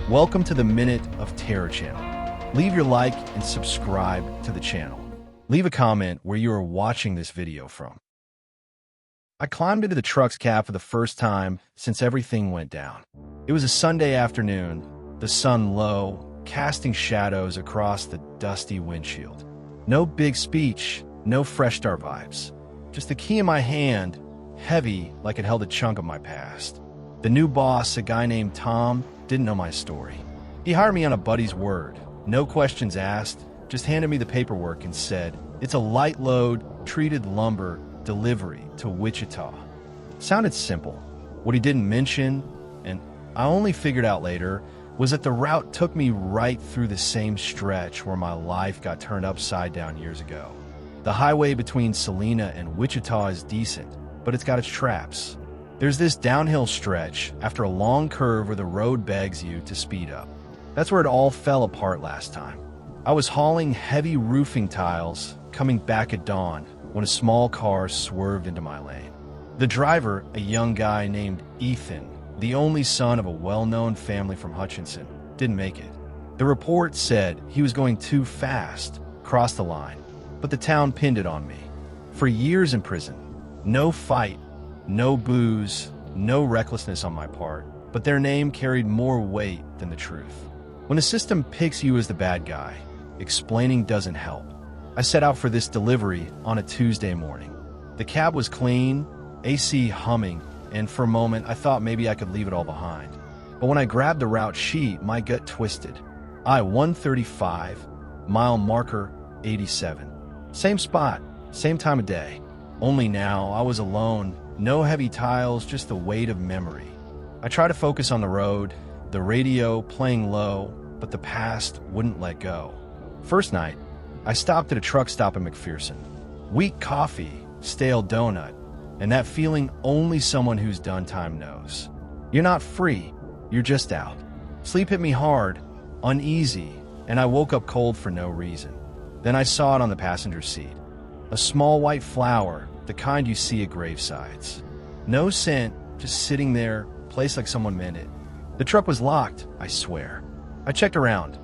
Welcome to the Minute of Terror channel. Leave your like and subscribe to the channel. Leave a comment where you are watching this video from. I climbed into the truck's cab for the first time since everything went down. It was a Sunday afternoon, the sun low, casting shadows across the dusty windshield. No big speech, no fresh start vibes. Just the key in my hand, heavy like it held a chunk of my past. The new boss, a guy named Tom, didn't know my story. He hired me on a buddy's word. No questions asked, just handed me the paperwork and said, "It's a light load, treated lumber delivery to Wichita." Sounded simple. What he didn't mention, and I only figured out later, was that the route took me right through the same stretch where my life got turned upside down years ago. The highway between Salina and Wichita is decent, but it's got its traps. There's this downhill stretch after a long curve where the road begs you to speed up. That's where it all fell apart last time. I was hauling heavy roofing tiles coming back at dawn when a small car swerved into my lane. The driver, a young guy named Ethan, the only son of a well-known family from Hutchinson, didn't make it. The report said he was going too fast, crossed the line, but the town pinned it on me. For years in prison, no fight, no booze, no recklessness on my part, but their name carried more weight than the truth. When the system picks you as the bad guy, explaining doesn't help. I set out for this delivery on a Tuesday morning. The cab was clean, AC humming, and for a moment I thought maybe I could leave it all behind. But when I grabbed the route sheet, my gut twisted. I-135, mile marker 87. Same spot, same time of day. Only now I was alone, no heavy tiles, just the weight of memory. I tried to focus on the road, the radio playing low, but the past wouldn't let go. First night, I stopped at a truck stop in McPherson. Weak coffee, stale donut, and that feeling only someone who's done time knows. You're not free, you're just out. Sleep hit me hard, uneasy, and I woke up cold for no reason. Then I saw it on the passenger seat. A small white flower, the kind you see at gravesides. No scent, just sitting there, placed like someone meant it. The truck was locked, I swear. I checked around.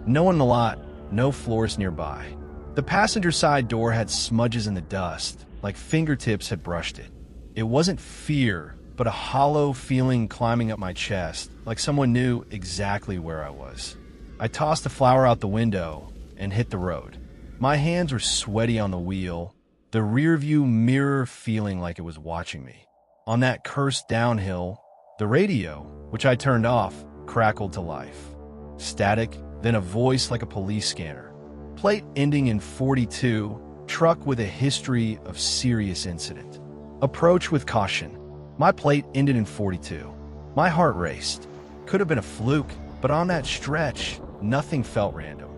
No one in the lot, no floors nearby. The passenger side door had smudges in the dust, like fingertips had brushed it. It wasn't fear, but a hollow feeling climbing up my chest, like someone knew exactly where I was. I tossed the flower out the window and hit the road. My hands were sweaty on the wheel, the rearview mirror feeling like it was watching me. On that cursed downhill, the radio, which I turned off, crackled to life. Static, then a voice like a police scanner. Plate ending in 42, truck with a history of serious incident. Approach with caution. My plate ended in 42. My heart raced. Could have been a fluke, but on that stretch, nothing felt random.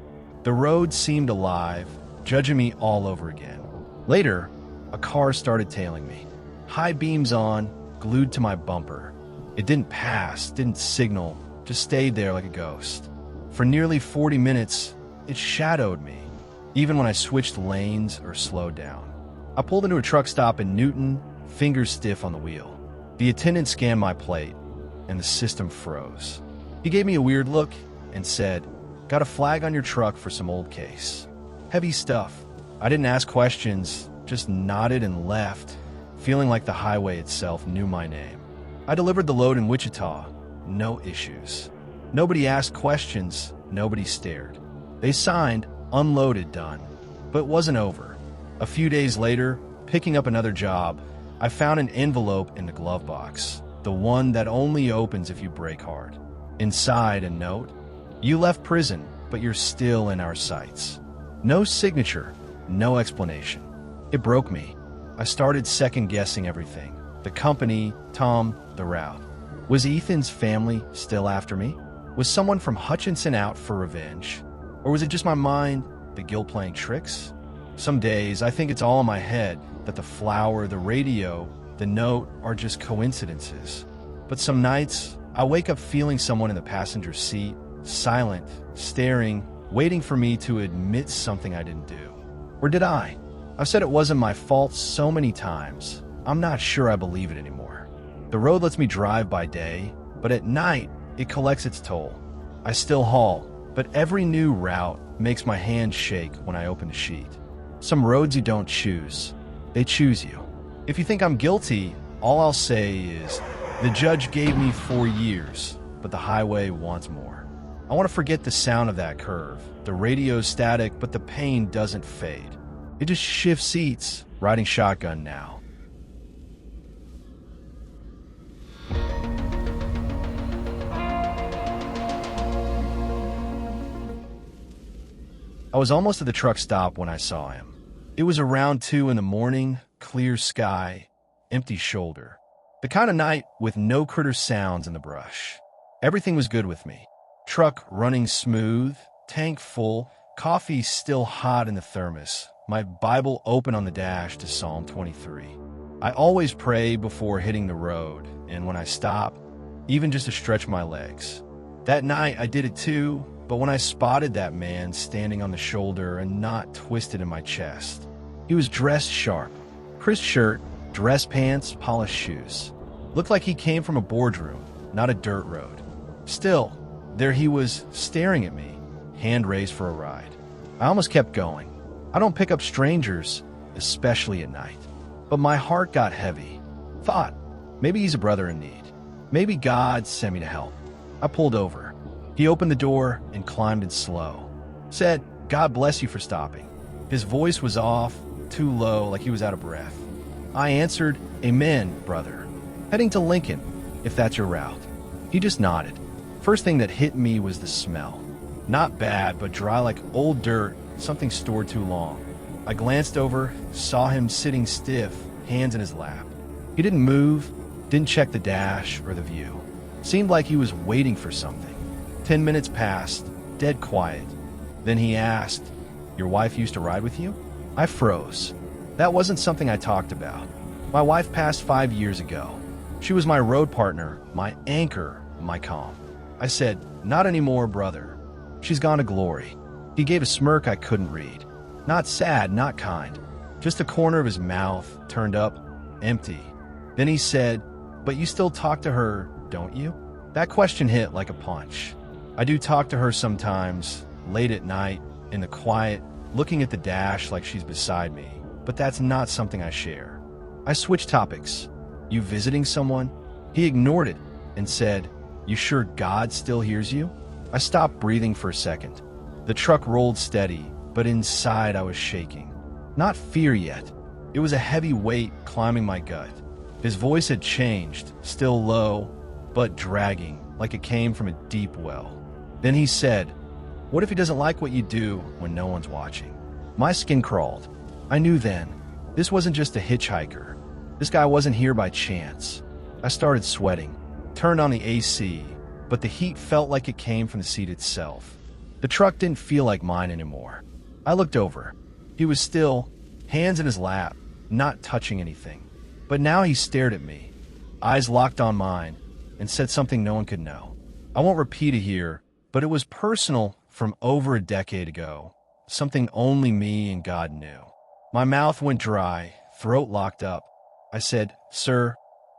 The road seemed alive, judging me all over again. Later, a car started tailing me. High beams on, glued to my bumper. It didn't pass, didn't signal, just stayed there like a ghost. For nearly 40 minutes, it shadowed me, even when I switched lanes or slowed down. I pulled into a truck stop in Newton, fingers stiff on the wheel. The attendant scanned my plate, and the system froze. He gave me a weird look and said, "Got a flag on your truck for some old case." Heavy stuff. I didn't ask questions, just nodded and left, feeling like the highway itself knew my name. I delivered the load in Wichita, no issues. Nobody asked questions, nobody stared. They signed, unloaded, done. But it wasn't over. A few days later, picking up another job, I found an envelope in the glove box, the one that only opens if you break hard. Inside, a note: "You left prison, but you're still in our sights." No signature, no explanation. It broke me. I started second-guessing everything. The company, Tom, the route. Was Ethan's family still after me? Was someone from Hutchinson out for revenge? Or was it just my mind, the guilt playing tricks? Some days, I think it's all in my head, that the flower, the radio, the note are just coincidences. But some nights, I wake up feeling someone in the passenger seat, silent, staring, waiting for me to admit something I didn't do. Or did I? I've said it wasn't my fault so many times. I'm not sure I believe it anymore. The road lets me drive by day, but at night, it collects its toll. I still haul, but every new route makes my hand shake when I open the sheet. Some roads you don't choose, they choose you. If you think I'm guilty, all I'll say is, the judge gave me 4 years, but the highway wants more. I want to forget the sound of that curve. The radio's static, but the pain doesn't fade. It just shifts seats, riding shotgun now. I was almost at the truck stop when I saw him. It was around 2 in the morning, clear sky, empty shoulder. The kind of night with no critter sounds in the brush. Everything was good with me. Truck running smooth, tank full, coffee still hot in the thermos, my Bible open on the dash to Psalm 23. I always pray before hitting the road, and when I stop, even just to stretch my legs. That night I did it too, but when I spotted that man standing on the shoulder and not twisted in my chest. He was dressed sharp. Crisp shirt, dress pants, polished shoes. Looked like he came from a boardroom, not a dirt road. Still, there he was, staring at me, hand raised for a ride. I almost kept going. I don't pick up strangers, especially at night. But my heart got heavy. Thought, maybe he's a brother in need. Maybe God sent me to help. I pulled over. He opened the door and climbed in slow. Said, "God bless you for stopping." His voice was off, too low, like he was out of breath. I answered, "Amen, brother. Heading to Lincoln, if that's your route." He just nodded. First thing that hit me was the smell. Not bad, but dry like old dirt, something stored too long. I glanced over, saw him sitting stiff, hands in his lap. He didn't move, didn't check the dash or the view. Seemed like he was waiting for something. 10 minutes passed, dead quiet. Then he asked, "Your wife used to ride with you?" I froze. That wasn't something I talked about. My wife passed 5 years ago. She was my road partner, my anchor, my calm. I said, "Not anymore, brother. She's gone to glory." He gave a smirk I couldn't read. Not sad, not kind. Just the corner of his mouth, turned up, empty. Then he said, "But you still talk to her, don't you?" That question hit like a punch. I do talk to her sometimes, late at night, in the quiet, looking at the dash like she's beside me, but that's not something I share. I switched topics. "You visiting someone?" He ignored it and said, "You sure God still hears you?" I stopped breathing for a second. The truck rolled steady, but inside I was shaking. Not fear yet. It was a heavy weight climbing my gut. His voice had changed, still low, but dragging, like it came from a deep well. Then he said, "What if he doesn't like what you do when no one's watching?" My skin crawled. I knew then, this wasn't just a hitchhiker. This guy wasn't here by chance. I started sweating, turned on the AC, but the heat felt like it came from the seat itself. The truck didn't feel like mine anymore. I looked over. He was still, hands in his lap, not touching anything. But now he stared at me, eyes locked on mine, and said something no one could know. I won't repeat it here, but it was personal from over a decade ago, something only me and God knew. My mouth went dry, throat locked up. I said, "Sir,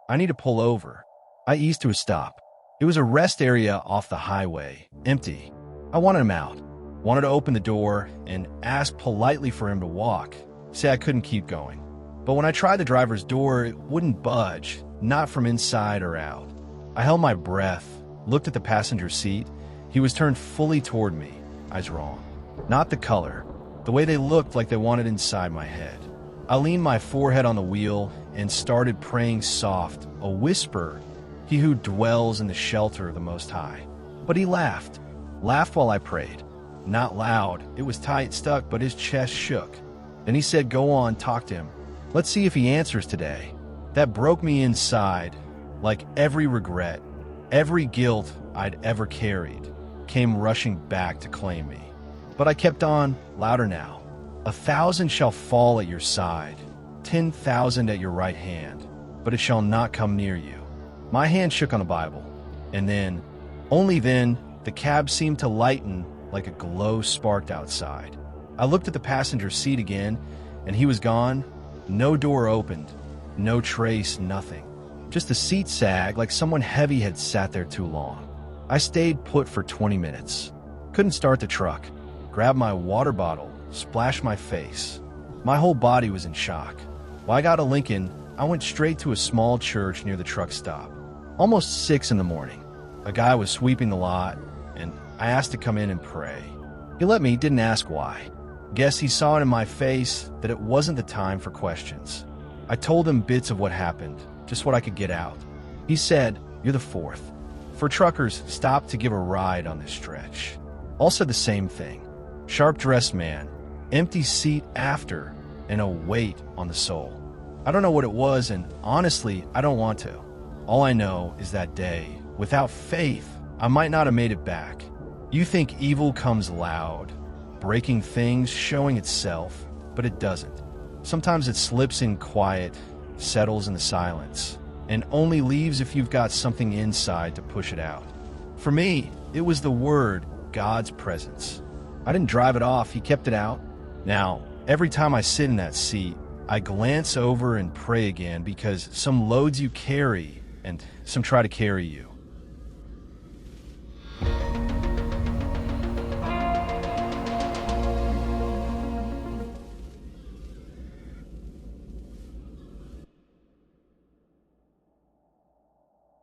I need to pull over." I eased to a stop. It was a rest area off the highway, empty. I wanted him out, wanted to open the door and ask politely for him to walk, say I couldn't keep going. But when I tried the driver's door, it wouldn't budge, not from inside or out. I held my breath, looked at the passenger seat. He was turned fully toward me, eyes wrong. Not the color, the way they looked like they wanted inside my head. I leaned my forehead on the wheel and started praying soft, a whisper, "He who dwells in the shelter of the Most High." But he laughed while I prayed. Not loud, it was tight stuck, but his chest shook. Then he said, "Go on, talk to him. Let's see if he answers today." That broke me inside, like every regret, every guilt I'd ever carried, came rushing back to claim me. But I kept on, louder now. "1,000 shall fall at your side, 10,000 at your right hand, but it shall not come near you." My hand shook on the Bible, and then, only then, the cab seemed to lighten like a glow sparked outside. I looked at the passenger seat again, and he was gone. No door opened, no trace, nothing. Just the seat sag like someone heavy had sat there too long. I stayed put for 20 minutes. Couldn't start the truck. Grabbed my water bottle, splashed my face. My whole body was in shock. When I got to Lincoln, I went straight to a small church near the truck stop. Almost 6 in the morning. A guy was sweeping the lot, and I asked to come in and pray. He let me, didn't ask why. Guess he saw it in my face that it wasn't the time for questions. I told him bits of what happened, just what I could get out. He said, "You're the fourth. For truckers, stop to give a ride on this stretch." All said the same thing. Sharp-dressed man, empty seat after, and a weight on the soul. I don't know what it was, and honestly, I don't want to. All I know is that day, without faith, I might not have made it back. You think evil comes loud, breaking things, showing itself, but it doesn't. Sometimes it slips in quiet, settles in the silence, and only leaves if you've got something inside to push it out. For me, it was the word, God's presence. I didn't drive it off, he kept it out. Now, every time I sit in that seat, I glance over and pray again, because some loads you carry and some try to carry you.